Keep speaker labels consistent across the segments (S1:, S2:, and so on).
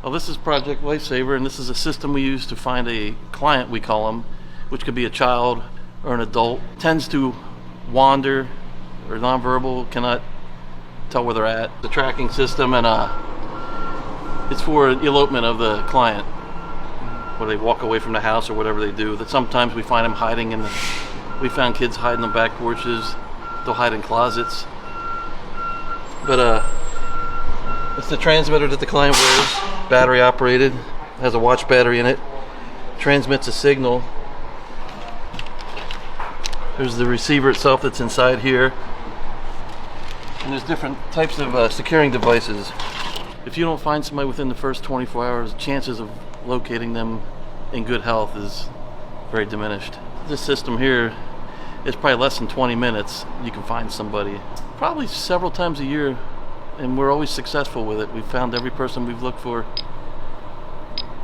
S1: Well, this is Project Lifesaver, and this is a system we use to find a client, we call them, which could be a child or an adult, tends to wander or nonverbal, cannot tell where they're at. The tracking system, and it's for elopement of the client, where they walk away from the house or whatever they do. That sometimes we find them hiding we found kids hiding in the back porches. They'll hide in closets. But it's the transmitter that the client wears, battery operated, has a watch battery in it, transmits a signal. There's the receiver itself that's inside here. And there's different types of securing devices. If you don't find somebody within the first 24 hours, chances of locating them in good health is very diminished. This system here is probably less than 20 minutes. You can find somebody probably several times a year, and we're always successful with it. We've found every person we've looked for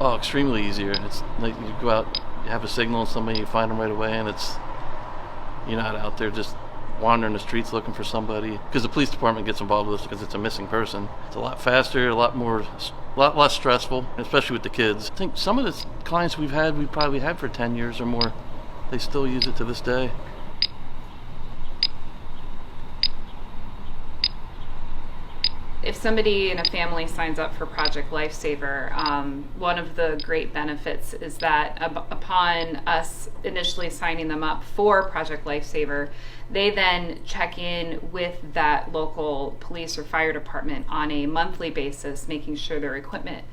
S1: extremely easier. It's like you go out, you have a signal on somebody, you find them right away, and you're not out there just wandering the streets looking for somebody, because the police department gets involved with this because it's a missing person. It's a lot faster, a lot less stressful, especially with the kids. I think some of the clients we've probably had for 10 years or more. They still use it to this day.
S2: If somebody in a family signs up for Project Lifesaver, one of the great benefits is that upon us initially signing them up for Project Lifesaver, they then check in with that local police or fire department on a monthly basis, making sure their equipment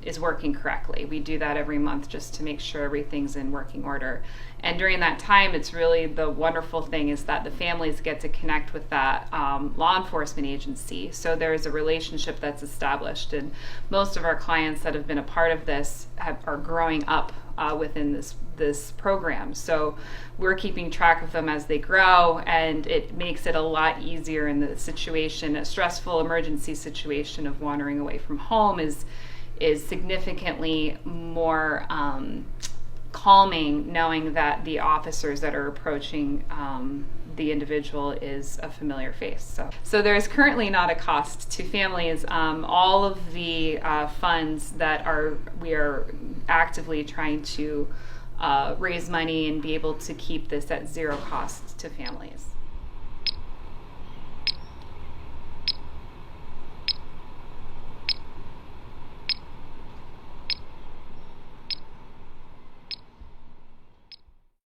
S2: is working correctly. We do that every month just to make sure everything's in working order. And during that time, it's really the wonderful thing is that the families get to connect with that law enforcement agency. So there's a relationship that's established, and most of our clients that have been a part of this are growing up within this program. So we're keeping track of them as they grow, and it makes it a lot easier in the situation. A stressful emergency situation of wandering away from home is significantly more calming, knowing that the officers that are approaching the individual is a familiar face. So there is currently not a cost to families. All of the funds that we are actively trying to raise money and be able to keep this at zero cost to families.